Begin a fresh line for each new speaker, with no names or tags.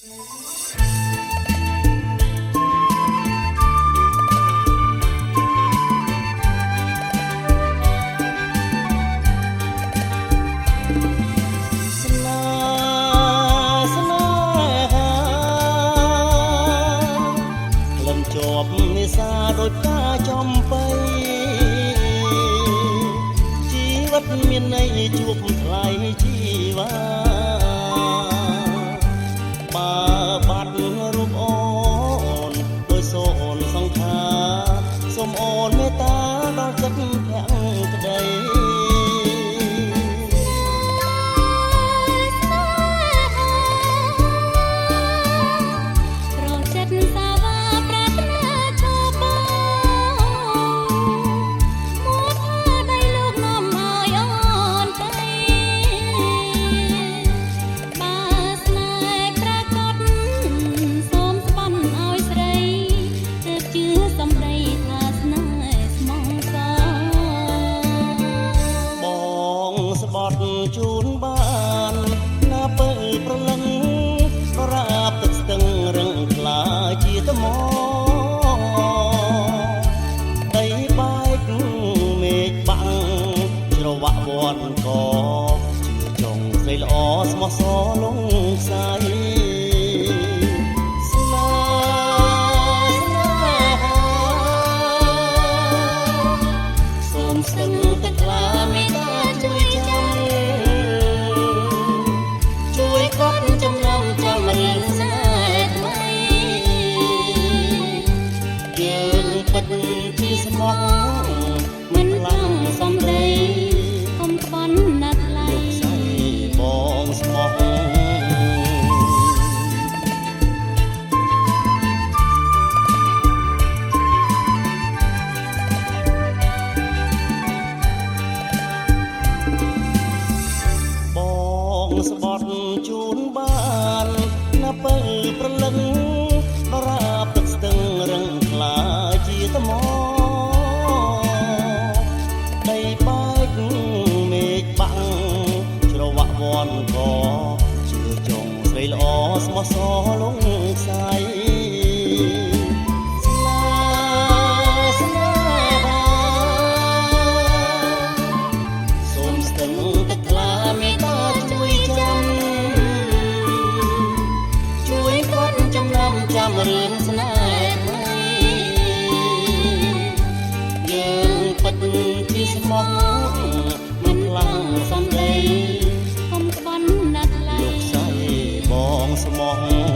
ជាប់នេសាដោយផ្កាចំបៃជីវិតមានន័យជួបថ្លៃជីវ៉ាបើបាត់រូបអូនដោយសូនសង្ខារសូមអូនមេត្តាដល់ចិត្តភក្តីជូនបានណាបើប្រលឹងរាបទឹកស្ទឹងរឹងខ្លាជាថ្មដីបែកមេឃបាំងច្រវាក់វត្តកជឿចង់ស្រីល្អស្មោះសរលងខ្សែសូមស្ទឹងទឹកខ្លាមេត្តាជួយចាំជាស្មោះមិនឡើងសំដីអមខ្វាន់ណាស់ថ្លៃលោកស្រីបងស្មោះបងស្បត់ជូនបានណាបើប្រលឹងរាបទឹកស្ទឹងរឹងខ្លាជាថ្មដីបែកមេឃបាំងច្រវាក់វត្តកជឿចង់ស្រីល្អស្មោះសរលងខ្សែសូមស្ទឹងទឹកខ្លាមេត្តាជួយចាំជួយគាត់ចំណាំចាំរឿងស្នេហ៍ជាស្មោះមិនឡើងសំដីកុំក្បន់ណាស់ថ្លៃលោកស្រីបងស្មោះ